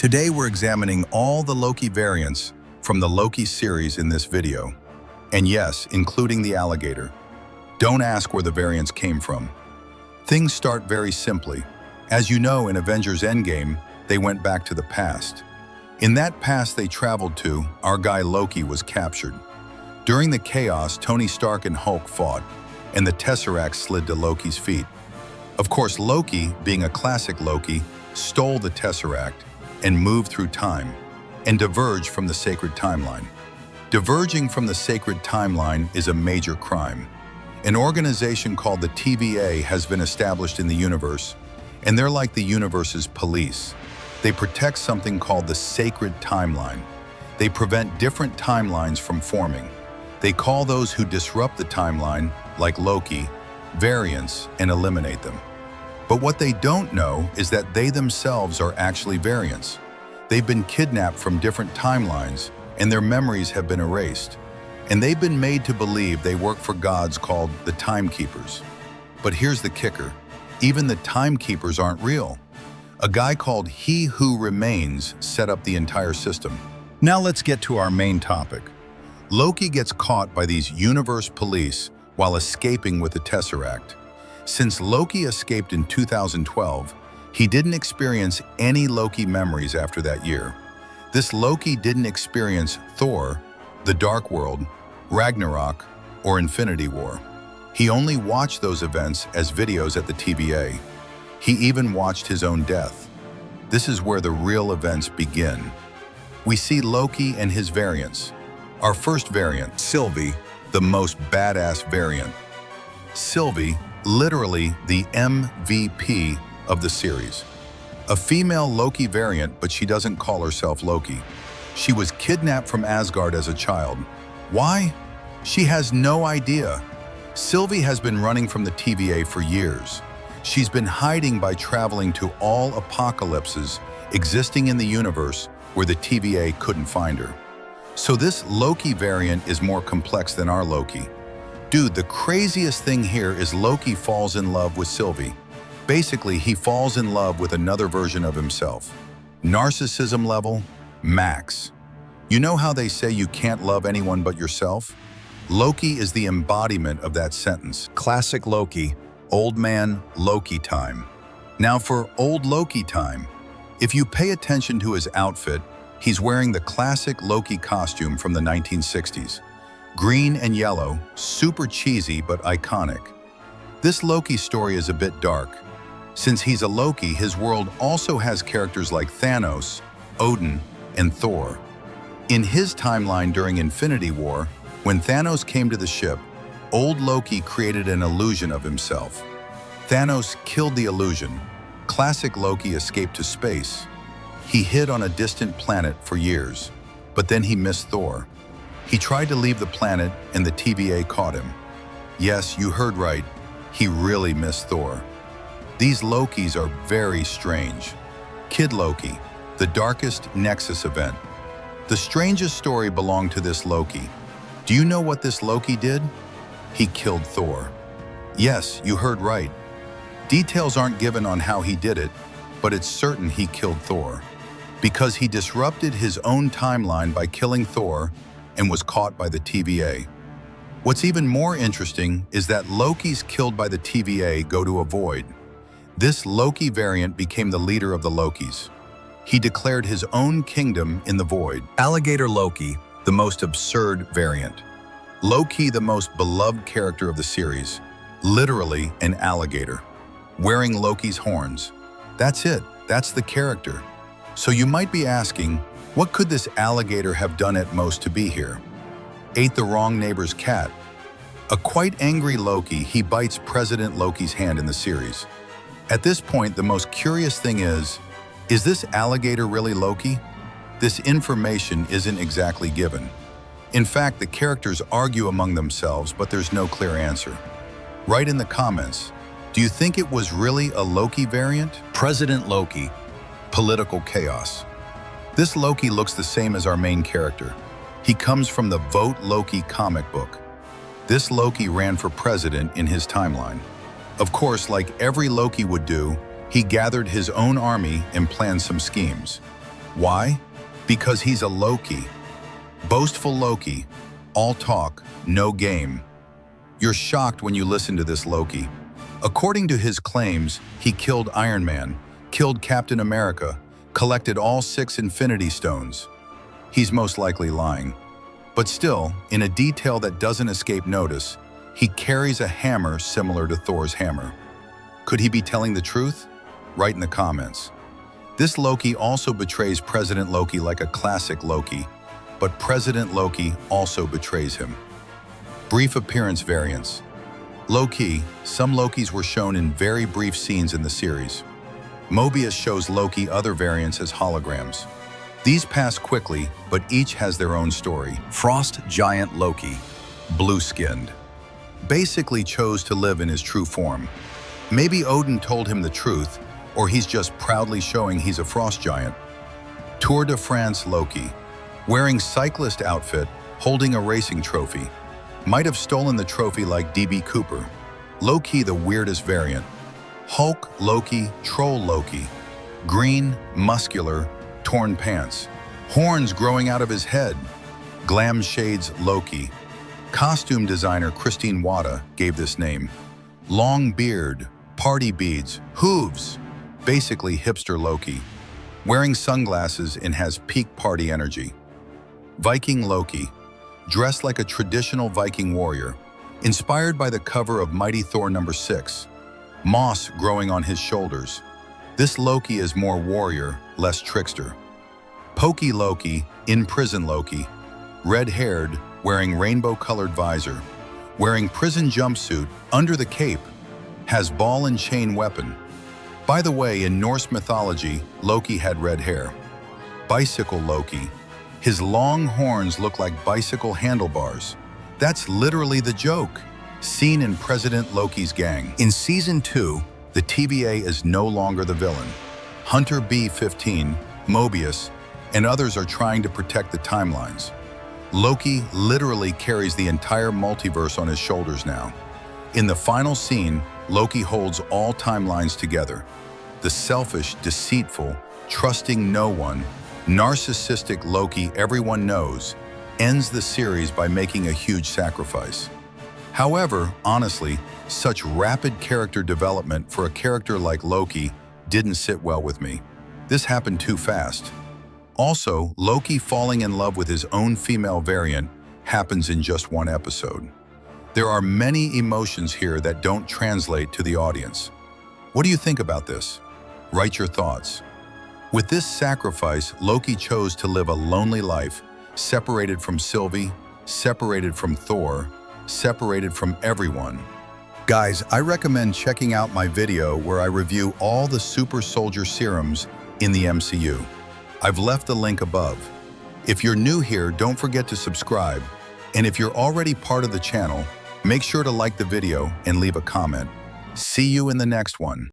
Today we're examining all the Loki variants from the Loki series in this video. And yes, including the alligator. Don't ask where the variants came from. Things start very simply. As you know, in Avengers Endgame, they went back to the past. In that past they traveled to, our guy Loki was captured. During the chaos, Tony Stark and Hulk fought, and the Tesseract slid to Loki's feet. Of course, Loki, being a classic Loki, stole the Tesseract and moved through time, and diverged from the sacred timeline. Diverging from the sacred timeline is a major crime. An organization called the TVA has been established in the universe, and they're like the universe's police. They protect something called the sacred timeline. They prevent different timelines from forming. They call those who disrupt the timeline, like Loki, variants, and eliminate them. But what they don't know is that they themselves are actually variants. They've been kidnapped from different timelines, and their memories have been erased. And they've been made to believe they work for gods called the Timekeepers. But here's the kicker. Even the Timekeepers aren't real. A guy called He Who Remains set up the entire system. Now let's get to our main topic. Loki gets caught by these universe police while escaping with the Tesseract. Since Loki escaped in 2012, he didn't experience any Loki memories after that year. This Loki didn't experience Thor, the Dark World, Ragnarok, or Infinity War. He only watched those events as videos at the TVA. He even watched his own death. This is where the real events begin. We see Loki and his variants. Our first variant, Sylvie, the most badass variant. Sylvie, literally the MVP of the series. A female Loki variant, but she doesn't call herself Loki. She was kidnapped from Asgard as a child. Why? She has no idea. Sylvie has been running from the TVA for years. She's been hiding by traveling to all apocalypses existing in the universe where the TVA couldn't find her. So this Loki variant is more complex than our Loki. Dude, the craziest thing here is Loki falls in love with Sylvie. Basically, he falls in love with another version of himself. Narcissism level, max. You know how they say you can't love anyone but yourself? Loki is the embodiment of that sentence. Classic Loki, old man Loki time. Now for old Loki time, if you pay attention to his outfit, he's wearing the classic Loki costume from the 1960s. Green and yellow, super cheesy but iconic. This Loki story is a bit dark. Since he's a Loki, his world also has characters like Thanos, Odin, and Thor. In his timeline during Infinity War, when Thanos came to the ship, old Loki created an illusion of himself. Thanos killed the illusion. Classic Loki escaped to space. He hid on a distant planet for years, but then he missed Thor. He tried to leave the planet and the TVA caught him. Yes, you heard right. He really missed Thor. These Lokis are very strange. Kid Loki, the darkest Nexus event. The strangest story belonged to this Loki. Do you know what this Loki did? He killed Thor. Yes, you heard right. Details aren't given on how he did it, but it's certain he killed Thor. Because he disrupted his own timeline by killing Thor and was caught by the TVA. What's even more interesting is that Lokis killed by the TVA go to a void. This Loki variant became the leader of the Lokis. He declared his own kingdom in the void. Alligator Loki, the most absurd variant. Loki, the most beloved character of the series, literally an alligator, wearing Loki's horns. That's it, that's the character. So you might be asking, what could this alligator have done at most to be here? Ate the wrong neighbor's cat. A quite angry Loki, he bites President Loki's hand in the series. At this point, the most curious thing is this alligator really Loki? This information isn't exactly given. In fact, the characters argue among themselves, but there's no clear answer. Write in the comments, do you think it was really a Loki variant? President Loki, political chaos. This Loki looks the same as our main character. He comes from the Vote Loki comic book. This Loki ran for president in his timeline. Of course, like every Loki would do, he gathered his own army and planned some schemes. Why? Because he's a Loki. Boastful Loki. All talk, no game. You're shocked when you listen to this Loki. According to his claims, he killed Iron Man, killed Captain America, collected all 6 Infinity Stones. He's most likely lying. But still, in a detail that doesn't escape notice, he carries a hammer similar to Thor's hammer. Could he be telling the truth? Write in the comments. This Loki also betrays President Loki like a classic Loki, but President Loki also betrays him. Brief appearance variants. Low-key, some Lokis were shown in very brief scenes in the series. Mobius shows Loki other variants as holograms. These pass quickly, but each has their own story. Frost Giant Loki, blue-skinned, basically chose to live in his true form. Maybe Odin told him the truth, or he's just proudly showing he's a frost giant. Tour de France Loki, wearing cyclist outfit, holding a racing trophy. Might have stolen the trophy like DB Cooper. Low-key the weirdest variant. Hulk Loki, Troll Loki. Green, muscular, torn pants. Horns growing out of his head. Glamshades Loki. Costume designer Christine Wada gave this name. Long beard, party beads, hooves. Basically hipster Loki. Wearing sunglasses and has peak party energy. Viking Loki. Dressed like a traditional Viking warrior, inspired by the cover of Mighty Thor #6, moss growing on his shoulders. This Loki is more warrior, less trickster. Poky Loki, in prison Loki, red-haired, wearing rainbow-colored visor, wearing prison jumpsuit under the cape, has ball and chain weapon. By the way, in Norse mythology, Loki had red hair. Bicycle Loki. His long horns look like bicycle handlebars. That's literally the joke, seen in President Loki's gang. In Season 2, the TVA is no longer the villain. Hunter B-15, Mobius, and others are trying to protect the timelines. Loki literally carries the entire multiverse on his shoulders now. In the final scene, Loki holds all timelines together. The selfish, deceitful, trusting no one, narcissistic Loki everyone knows ends the series by making a huge sacrifice. However, honestly, such rapid character development for a character like Loki didn't sit well with me. This happened too fast. Also, Loki falling in love with his own female variant happens in just one episode. There are many emotions here that don't translate to the audience. What do you think about this? Write your thoughts. With this sacrifice, Loki chose to live a lonely life, separated from Sylvie, separated from Thor, separated from everyone. Guys, I recommend checking out my video where I review all the super soldier serums in the MCU. I've left the link above. If you're new here, don't forget to subscribe. And if you're already part of the channel, make sure to like the video and leave a comment. See you in the next one.